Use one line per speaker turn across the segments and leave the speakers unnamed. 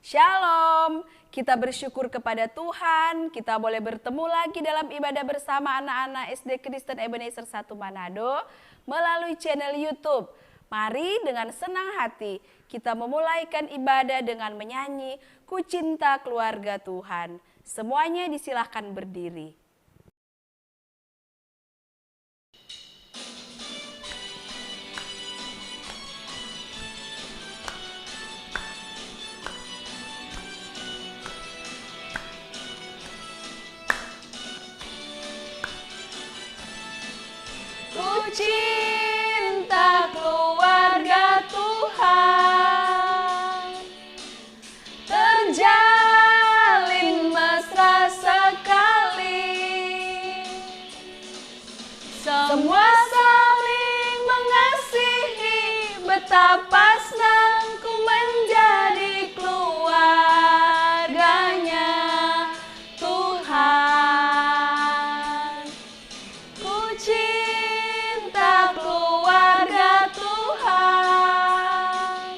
Shalom, kita bersyukur kepada Tuhan, kita boleh bertemu lagi dalam ibadah bersama anak-anak SD Kristen Ebenezer 1 Manado melalui channel YouTube. Mari dengan senang hati kita memulaikan ibadah dengan menyanyi Ku Cinta Keluarga Tuhan. Semuanya disilahkan berdiri. Ku cinta keluarga Tuhan, terjalin mesra sekali, semua saling mengasihi, betapa senangku menjadi keluarganya Tuhan. Ku cinta keluarga Tuhan,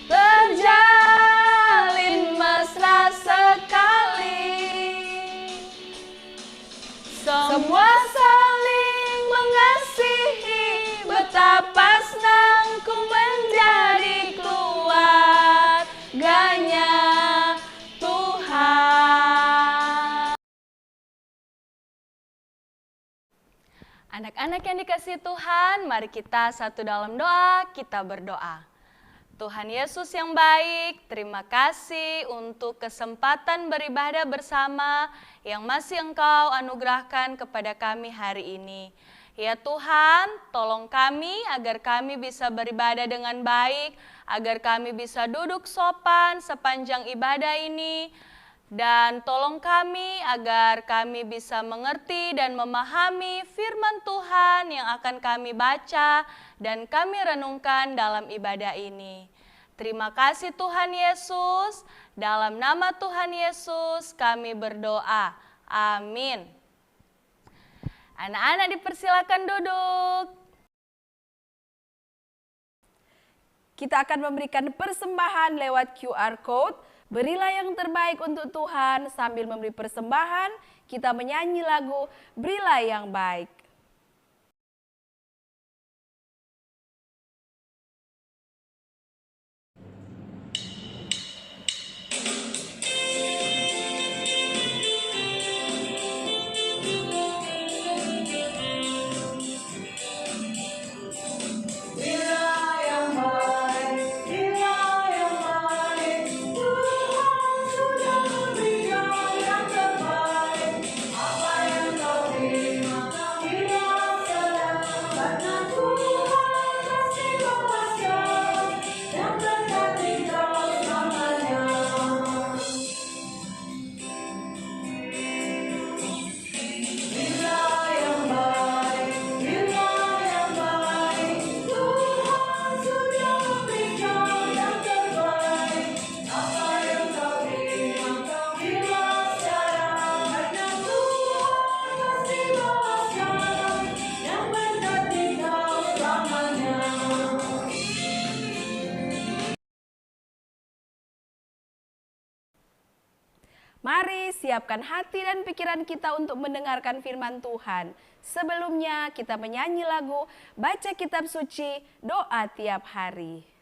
terjalin mesra sekali, semua saling mengasihi, betapa senangku menjadi keluarganya Tuhan. Anak-anak yang dikasihi Tuhan, mari kita satu dalam doa, kita berdoa. Tuhan Yesus yang baik, terima kasih untuk kesempatan beribadah bersama yang masih Engkau anugerahkan kepada kami hari ini. Ya Tuhan, tolong kami agar kami bisa beribadah dengan baik, agar kami bisa duduk sopan sepanjang ibadah ini. Dan tolong kami agar kami bisa mengerti dan memahami firman Tuhan yang akan kami baca dan kami renungkan dalam ibadah ini. Terima kasih Tuhan Yesus, dalam nama Tuhan Yesus kami berdoa. Amin. Anak-anak dipersilakan duduk. Kita akan memberikan persembahan lewat QR Code. Berilah yang terbaik untuk Tuhan sambil memberi persembahan, kita menyanyi lagu Berilah yang Baik. Mari siapkan hati dan pikiran kita untuk mendengarkan firman Tuhan. Sebelumnya kita menyanyi lagu Baca Kitab Suci, Doa Tiap Hari.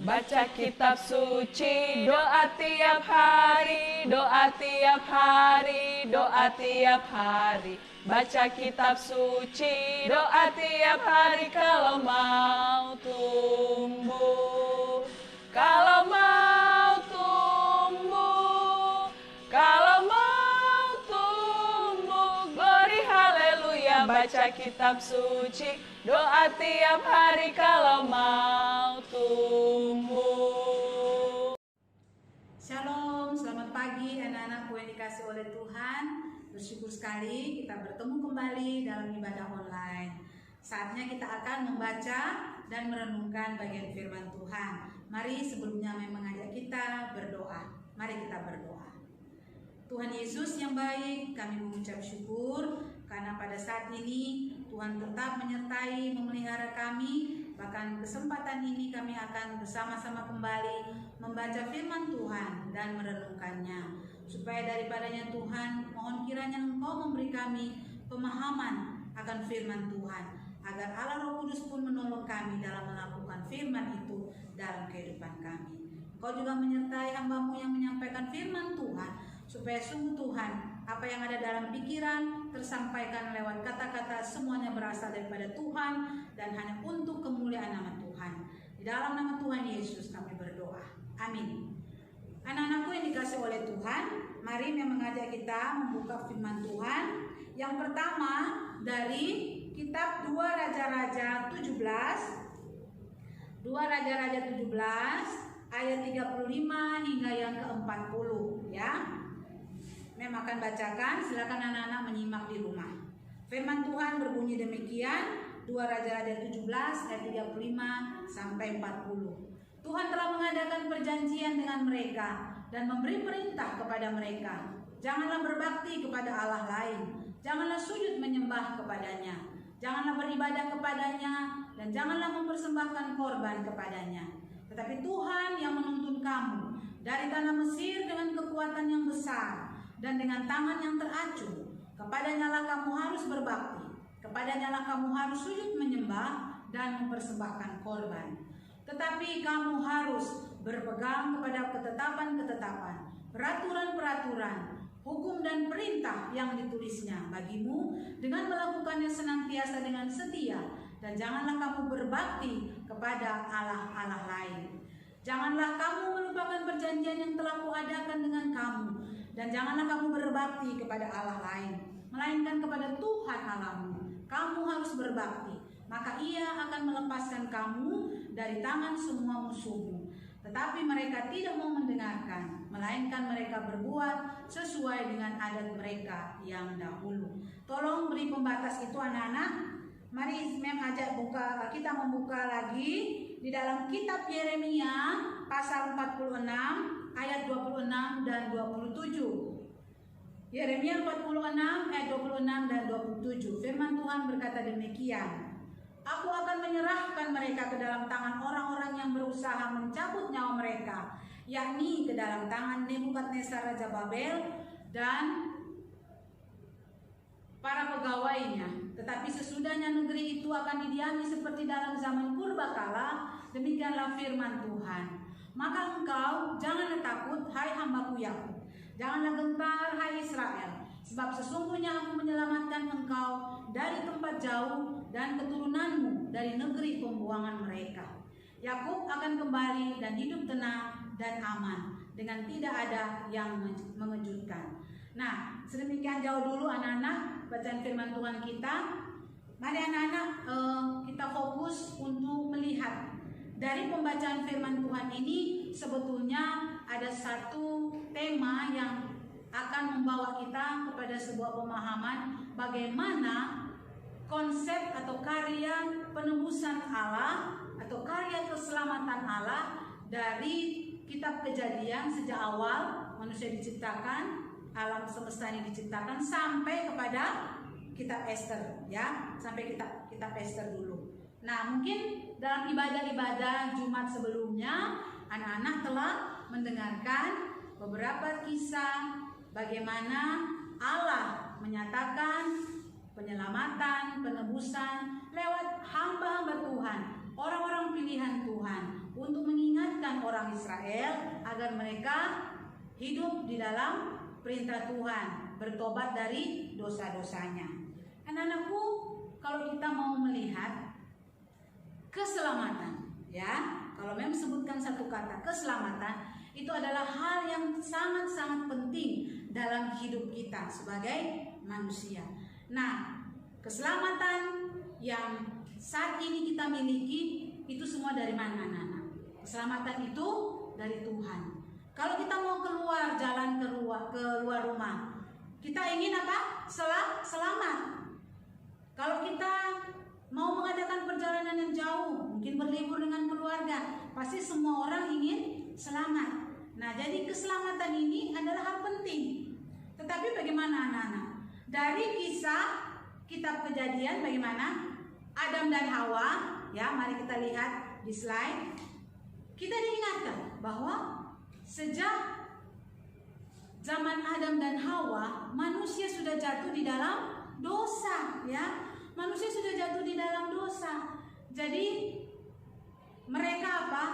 Baca kitab suci, doa tiap hari, doa tiap hari, doa tiap hari. Baca kitab suci, doa tiap hari kalau mau tumbuh. Kalau mau tumbuh, kalau mau tumbuh, glory haleluya. Baca kitab suci, doa tiap hari kalau mau tumbuh.
Shalom, selamat pagi anak-anakku yang dikasih oleh Tuhan. Bersyukur sekali kita bertemu kembali dalam ibadah online. Saatnya kita akan membaca dan merenungkan bagian firman Tuhan. Mari sebelumnya mengajak kita berdoa. Mari kita berdoa. Tuhan Yesus yang baik, kami mengucap syukur karena pada saat ini Tuhan tetap menyertai, memelihara kami. Bahkan kesempatan ini kami akan bersama-sama kembali membaca firman Tuhan dan merenungkannya. Supaya daripadanya Tuhan, mohon kiranya Engkau memberi kami pemahaman akan firman Tuhan, agar Allah Roh Kudus pun menolong kami dalam melakukan firman itu dalam kehidupan kami. Engkau juga menyertai hamba-Mu yang menyampaikan firman Tuhan, supaya sungguh Tuhan, apa yang ada dalam pikiran tersampaikan lewat kata-kata, semuanya berasal daripada Tuhan dan hanya untuk kemuliaan nama Tuhan. Di dalam nama Tuhan Yesus kami berdoa. Amin. Anak-anakku yang dikasih oleh Tuhan, mari mengajak kita membuka firman Tuhan. Yang pertama dari kitab 2 Raja-Raja 17. 2 Raja-Raja 17 ayat 35 hingga yang ke-40 ya. Mem akan bacakan, silakan anak-anak menyimak di rumah. Firman Tuhan berbunyi demikian, 2 Raja-Raja 17 ayat 35 sampai 40. Tuhan telah mengadakan perjanjian dengan mereka dan memberi perintah kepada mereka. Janganlah berbakti kepada Allah lain, janganlah sujud menyembah kepadanya, janganlah beribadah kepadanya, dan janganlah mempersembahkan korban kepadanya. Tetapi Tuhan yang menuntun kamu dari tanah Mesir dengan kekuatan yang besar dan dengan tangan yang teracung. Kepadanya lah kamu harus berbakti, kepadanya lah kamu harus sujud menyembah dan mempersembahkan korban. Tetapi kamu harus berpegang kepada ketetapan-ketetapan, peraturan-peraturan, hukum dan perintah yang ditulisnya bagimu dengan melakukannya senantiasa dengan setia, dan janganlah kamu berbakti kepada Allah-Allah lain. Janganlah kamu melupakan perjanjian yang telah kuadakan dengan kamu, dan janganlah kamu berbakti kepada Allah lain, melainkan kepada Tuhan Allahmu. Kamu harus berbakti, maka Ia akan melepaskan kamu dari tangan semua musuhmu. Tetapi mereka tidak mau mendengarkan, melainkan mereka berbuat sesuai dengan adat mereka yang dahulu. Tolong beri pembatas itu anak-anak. Mari Mem ajak kita membuka lagi di dalam kitab Yeremia pasal 46 ayat 26 dan 27. Yeremia 46 ayat 26 dan 27. Firman Tuhan berkata demikian. Aku akan menyerahkan mereka ke dalam tangan orang-orang yang berusaha mencabut nyawa mereka, yakni ke dalam tangan Nebukadnezar Raja Babel dan para pegawainya. Tetapi sesudahnya negeri itu akan didiami seperti dalam zaman purbakala, demikianlah firman Tuhan. Maka engkau janganlah takut, hai hambaku Yakub, janganlah gentar, hai Israel, sebab sesungguhnya aku menyelamatkan engkau dari tempat jauh dan keturunanmu dari negeri pembuangan mereka. Yakub akan kembali dan hidup tenang dan aman, dengan tidak ada yang mengejutkan. Nah, sedemikian jauh dulu anak-anak bacaan firman Tuhan kita. Mari anak-anak kita fokus untuk melihat dari pembacaan firman Tuhan ini. Sebetulnya ada satu tema yang akan membawa kita kepada sebuah pemahaman bagaimana konsep atau karya penebusan Allah atau karya keselamatan Allah dari kitab Kejadian sejak awal manusia diciptakan, alam semesta ini diciptakan, sampai kepada kitab Ester ya, sampai kitab Ester dulu. Nah, mungkin dalam ibadah-ibadah Jumat sebelumnya anak-anak telah mendengarkan beberapa kisah bagaimana Allah menyatakan penyelamatan, penebusan lewat hamba-hamba Tuhan, orang-orang pilihan Tuhan, untuk mengingatkan orang Israel agar mereka hidup di dalam perintah Tuhan, bertobat dari dosa-dosanya. Anak-anakku, kalau kita mau melihat keselamatan, ya, kalau memang sebutkan satu kata keselamatan, itu adalah hal yang sangat-sangat penting dalam hidup kita sebagai manusia. Nah, keselamatan yang saat ini kita miliki itu semua dari mana anak-anak? Keselamatan itu dari Tuhan. Kalau kita mau keluar jalan keluar rumah, kita ingin apa? Selamat. Kalau kita mau mengadakan perjalanan yang jauh, mungkin berlibur dengan keluarga, pasti semua orang ingin selamat. Nah, jadi keselamatan ini adalah hal penting. bagaimana anak-anak? Dari kisah kitab Kejadian bagaimana Adam dan Hawa, ya, mari kita lihat di slide. Kita diingatkan bahwa sejak zaman Adam dan Hawa, manusia sudah jatuh di dalam dosa, ya. Manusia sudah jatuh di dalam dosa. Jadi mereka apa?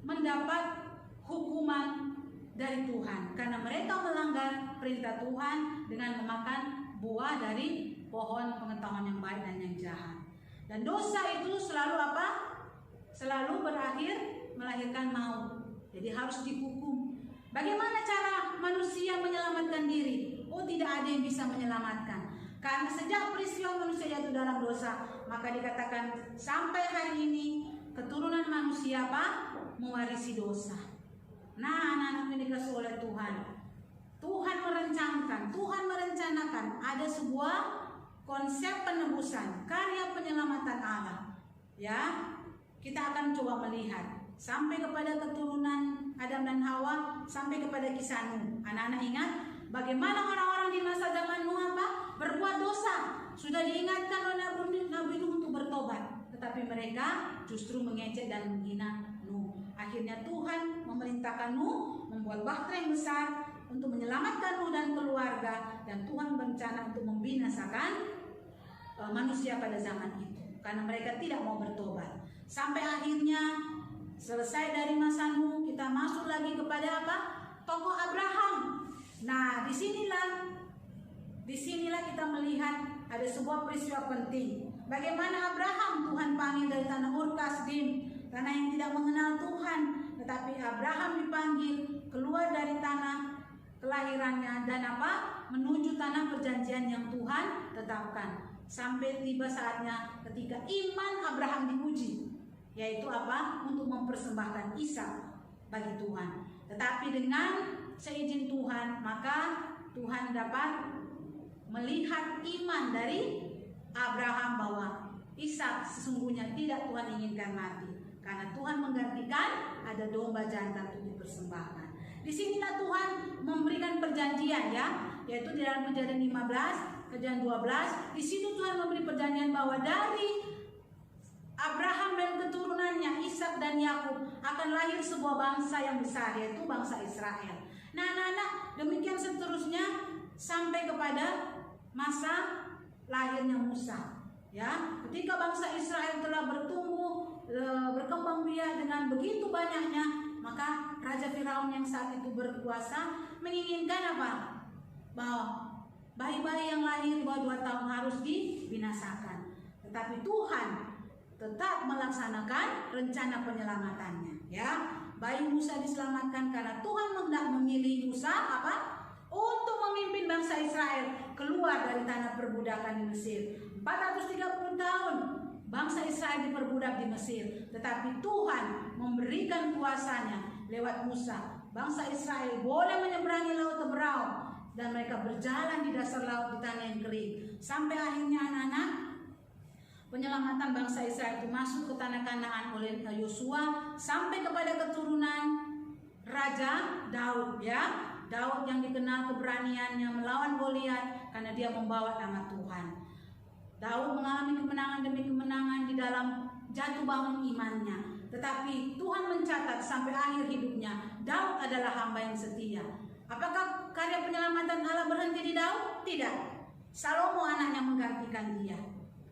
Mendapat hukuman dari Tuhan karena mereka melanggar perintah Tuhan dengan memakan buah dari pohon pengetahuan yang baik dan yang jahat. Dan dosa itu selalu apa? Selalu berakhir melahirkan maut. Jadi harus dihukum. Bagaimana cara manusia menyelamatkan diri? Oh, tidak ada yang bisa menyelamatkan. Karena sejak peristiwa manusia jatuh dalam dosa, maka dikatakan sampai hari ini keturunan manusia apa? Mewarisi dosa. Nah, anak-anak yang dikasihi oleh Tuhan, Tuhan merencanakan ada sebuah konsep penebusan, karya penyelamatan Allah. Ya, kita akan coba melihat sampai kepada keturunan Adam dan Hawa, sampai kepada kisah Nuh. Anak-anak ingat bagaimana orang-orang di masa zaman Nuh apa? Berbuat dosa. Sudah diingatkan oleh Nabi Nuh untuk bertobat, tetapi mereka justru mengejek dan menghina Nuh. Akhirnya Tuhan memerintahkan Nuh membuat bahtera yang besar untuk menyelamatkan Nuh dan keluarga, dan Tuhan berencana untuk membinasakan manusia pada zaman itu karena mereka tidak mau bertobat. Sampai akhirnya selesai dari masa Nuh, kita masuk lagi kepada apa? Tokoh Abraham. Nah, disinilah kita melihat ada sebuah peristiwa penting. Bagaimana Abraham Tuhan panggil dari tanah Ur Kasdim, tanah yang tidak mengenal Tuhan, tetapi Abraham dipanggil keluar dari tanah kelahirannya dan apa? Menuju tanah perjanjian yang Tuhan tetapkan. Sampai tiba saatnya ketika iman Abraham diuji, yaitu apa? Untuk mempersembahkan Ishak bagi Tuhan. Tetapi dengan seizin Tuhan, maka Tuhan dapat melihat iman dari Abraham bahwa Ishak sesungguhnya tidak Tuhan inginkan mati, karena Tuhan menggantikan ada domba jantan untuk dipersembahkan. Disinilah Tuhan memberikan perjanjian, ya, yaitu di dalam Kejadian 15, Kejadian 12. Di situ Tuhan memberi perjanjian bahwa dari Abraham dan keturunannya Ishak dan Yakub akan lahir sebuah bangsa yang besar, yaitu bangsa Israel. Nah, anak-anak, demikian seterusnya sampai kepada masa lahirnya Musa. Ya, ketika bangsa Israel telah bertumbuh, berkembang biak dengan begitu banyaknya, maka Raja Firaun yang saat itu berkuasa menginginkan apa? Bahwa bayi-bayi yang lahir di bawah 2 tahun harus dibinasakan. Tetapi Tuhan tetap melaksanakan rencana penyelamatannya. Ya, bayi Musa diselamatkan karena Tuhan hendak memilih Musa apa? Untuk memimpin bangsa Israel keluar dari tanah perbudakan di Mesir. 430 tahun bangsa Israel diperbudak di Mesir, tetapi Tuhan memberikan kuasanya lewat Musa. Bangsa Israel boleh menyeberangi laut Teberau dan mereka berjalan di dasar laut di tanah yang kering. Sampai akhirnya anak-anak, penyelamatan bangsa Israel itu masuk ke tanah Kanaan oleh Yosua sampai kepada keturunan Raja Daud, ya. Daud yang dikenal keberaniannya melawan Goliat karena dia membawa nama Tuhan. Daud mengalami kemenangan demi kemenangan di dalam jatuh bangun imannya. Tetapi Tuhan mencatat sampai akhir hidupnya, Daud adalah hamba yang setia. Apakah karya penyelamatan Allah berhenti di Daud? Tidak. Salomo anaknya menggantikan dia.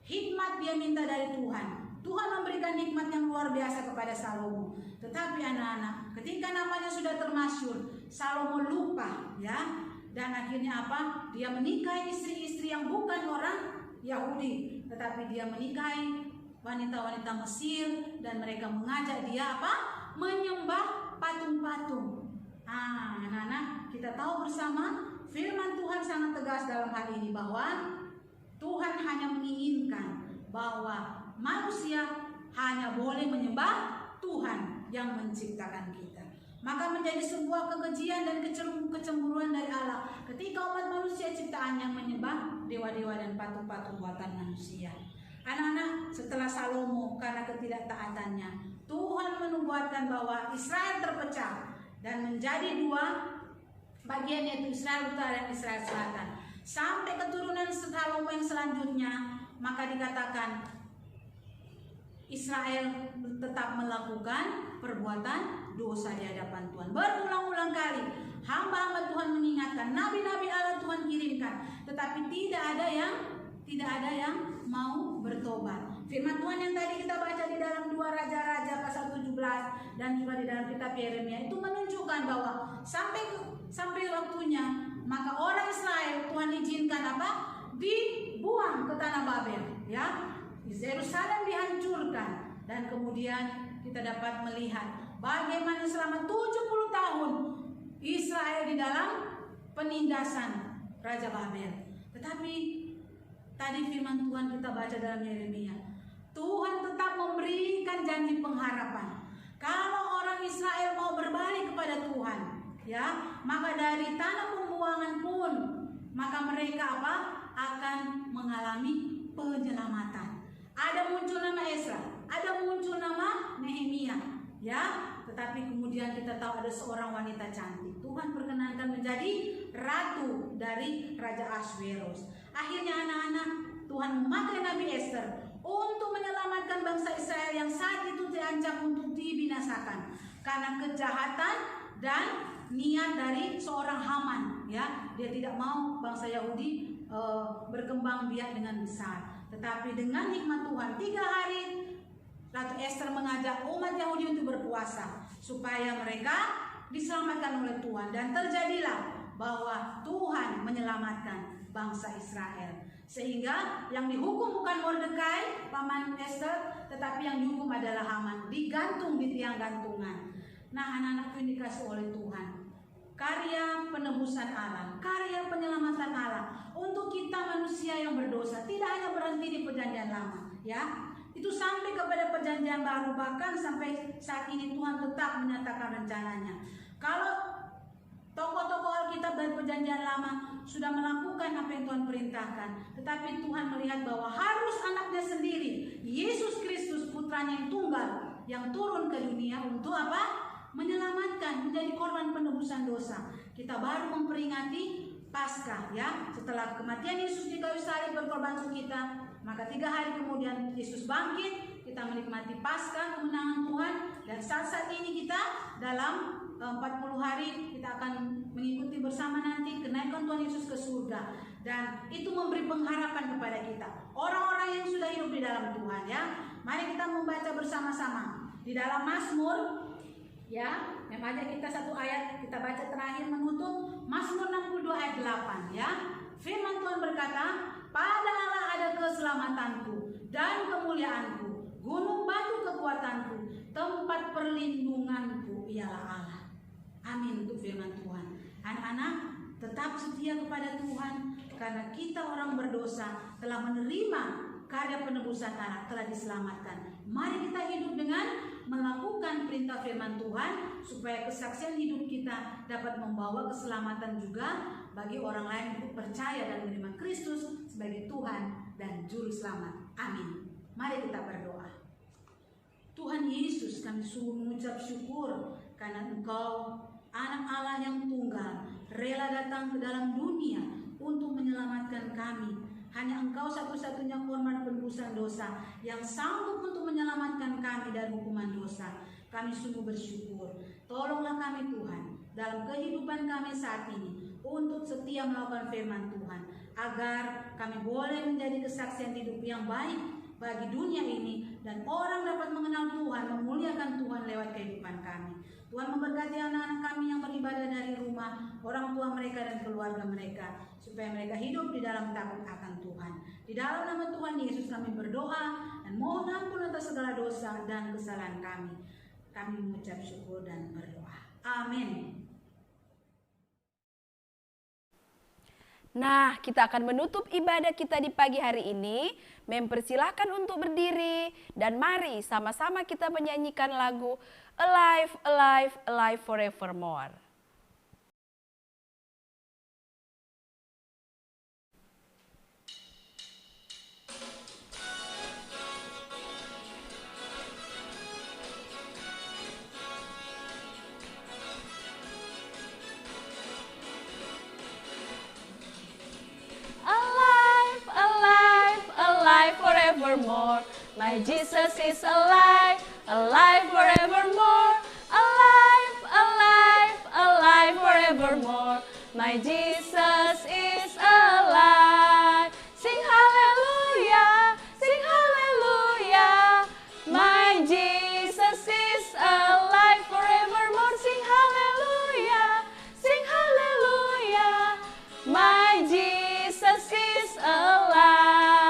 Hikmat dia minta dari Tuhan. Tuhan memberikan hikmat yang luar biasa kepada Salomo. Tetapi anak-anak, ketika namanya sudah termasyhur, Salomo lupa, ya. Dan akhirnya apa? Dia menikahi istri-istri yang bukan orang Yahudi, tetapi dia menikahi wanita-wanita Mesir dan mereka mengajak dia apa? Menyembah patung-patung. Anak-anak, kita tahu bersama firman Tuhan sangat tegas dalam hal ini bahwa Tuhan hanya menginginkan bahwa manusia hanya boleh menyembah Tuhan yang menciptakan kita. Maka menjadi sebuah kekejian dan kecemburuan dari Allah ketika umat manusia ciptaan yang menyembah dewa-dewa dan patung-patung buatan manusia. Anak-anak, setelah Salomo karena ketidaktaatannya, Tuhan menubuatkan bahwa Israel terpecah dan menjadi dua, bagian yaitu Israel Utara dan Israel Selatan. Sampai keturunan Salomo yang selanjutnya, maka dikatakan Israel tetap melakukan perbuatan dosa di hadapan Tuhan. Berulang-ulang kali hamba-hamba Tuhan mengingatkan, nabi-nabi Allah Tuhan kirimkan, tetapi tidak ada yang mau bertobat. Firman Tuhan yang tadi kita baca di dalam 2 Raja-Raja pasal 17 dan juga di dalam kitab Yeremia itu menunjukkan bahwa sampai waktunya maka orang Israel Tuhan izinkan apa? Dibuang ke tanah Babel, ya. Yerusalem dihancurkan, dan kemudian kita dapat melihat bagaimana selama 70 tahun Israel di dalam penindasan Raja Babel. Tetapi tadi firman Tuhan kita baca dalam Yeremia, Tuhan tetap memberikan janji pengharapan. Kalau orang Israel mau berbalik kepada Tuhan, ya, maka dari tanah pembuangan pun maka mereka akan mengalami penyelamatan. Ada muncul nama Ezra, ada muncul nama Nehemia, ya. Tetapi kemudian kita tahu ada seorang wanita cantik. Tuhan perkenankan menjadi ratu dari Raja Ahasveros. Akhirnya anak-anak, Tuhan memakai Nabi Esther untuk menyelamatkan bangsa Israel yang saat itu terancam untuk dibinasakan karena kejahatan dan niat dari seorang Haman, ya. Dia tidak mau bangsa Yahudi berkembang biak dengan besar. Tetapi dengan hikmat Tuhan 3 hari Ratu Esther mengajak umat Yahudi untuk berpuasa supaya mereka diselamatkan oleh Tuhan, dan terjadilah bahwa Tuhan menyelamatkan bangsa Israel. Sehingga yang dihukum bukan Mordekai paman Esther, tetapi yang dihukum adalah Haman, digantung di tiang gantungan. Nah, anak-anakku yang dikasih oleh Tuhan, karya penebusan Allah, karya penyelamatan Allah untuk kita manusia yang berdosa tidak hanya berhenti di perjanjian lama, ya. Itu sampai kepada perjanjian baru, bahkan sampai saat ini Tuhan tetap menyatakan rencananya. Kalau tokoh-tokoh Alkitab dari perjanjian lama sudah melakukan apa yang Tuhan perintahkan, tetapi Tuhan melihat bahwa harus anaknya sendiri, Yesus Kristus putranya yang tunggal, yang turun ke dunia untuk apa? Menyelamatkan, menjadi korban penebusan dosa. Kita baru memperingati Paskah, ya. Setelah kematian Yesus di kayu salib berkorban untuk kita, maka 3 hari kemudian Yesus bangkit, kita menikmati Paskah, kemenangan Tuhan. Dan saat ini kita dalam 40 hari kita akan mengikuti bersama nanti kenaikan Tuhan Yesus ke surga. Dan itu memberi pengharapan kepada kita, orang-orang yang sudah hidup di dalam Tuhan, ya. Mari kita membaca bersama-sama di dalam Mazmur, ya, yang ada kita satu ayat kita baca terakhir menutup, Mazmur 62 ayat 8, ya. Firman Tuhan berkata, pada Allah ada keselamatanku dan kemuliaanku, gunung batu kekuatanku, tempat perlindunganku ialah Allah. Amin untuk firman Tuhan. Anak-anak, tetap setia kepada Tuhan, karena kita orang berdosa telah menerima karya penebusan Allah, telah diselamatkan. Mari kita hidup dengan melakukan perintah firman Tuhan, supaya kesaksian hidup kita dapat membawa keselamatan juga bagi orang lain untuk percaya dan menerima Kristus sebagai Tuhan dan Juru Selamat. Amin. Mari kita berdoa. Tuhan Yesus, kami sungguh mengucap syukur karena Engkau anak Allah yang tunggal, rela datang ke dalam dunia untuk menyelamatkan kami. Hanya Engkau satu-satunya korban penebusan dosa yang sanggup untuk menyelamatkan kami dari hukuman dosa. Kami sungguh bersyukur. Tolonglah kami Tuhan dalam kehidupan kami saat ini untuk setia melakukan firman Tuhan, agar kami boleh menjadi kesaksian hidup yang baik bagi dunia ini, dan orang dapat mengenal Tuhan, memuliakan Tuhan lewat kehidupan kami. Tuhan memberkati anak-anak kami yang beribadah dari rumah, orang tua mereka dan keluarga mereka, supaya mereka hidup di dalam takut akan Tuhan. Di dalam nama Tuhan Yesus kami berdoa dan mohon ampun atas segala dosa dan kesalahan kami. Kami mengucap syukur dan berdoa. Amin.
Nah, kita akan menutup ibadah kita di pagi hari ini. Mempersilahkan untuk berdiri, dan mari sama-sama kita menyanyikan lagu Alive, Alive, Alive Forevermore. forevermore. My Jesus is alive, alive forevermore. Alive, alive, alive forevermore. My Jesus is alive. Sing hallelujah, sing hallelujah. My Jesus is alive forevermore. Sing hallelujah, sing hallelujah. My Jesus is alive.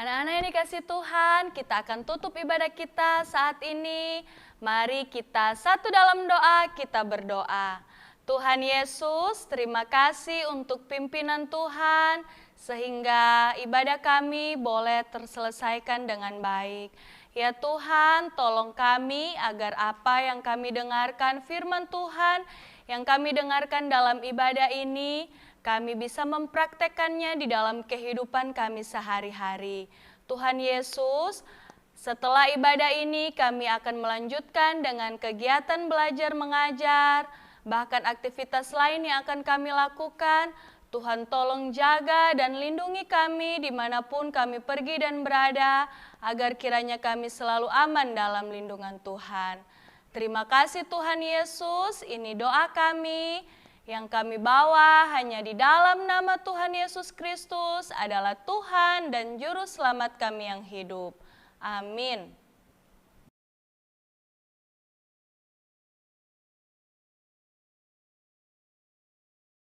Anak-anak yang dikasih Tuhan, kita akan tutup ibadah kita saat ini. Mari kita satu dalam doa, kita berdoa. Tuhan Yesus, terima kasih untuk pimpinan Tuhan, sehingga ibadah kami boleh terselesaikan dengan baik. Ya Tuhan, tolong kami agar apa yang kami dengarkan firman Tuhan, yang kami dengarkan dalam ibadah ini, kami bisa mempraktekannya di dalam kehidupan kami sehari-hari. Tuhan Yesus, setelah ibadah ini kami akan melanjutkan dengan kegiatan belajar mengajar, bahkan aktivitas lain yang akan kami lakukan. Tuhan tolong jaga dan lindungi kami dimanapun kami pergi dan berada, agar kiranya kami selalu aman dalam lindungan Tuhan. Terima kasih Tuhan Yesus, ini doa kami yang kami bawa hanya di dalam nama Tuhan Yesus Kristus adalah Tuhan dan Juru Selamat kami yang hidup. Amin.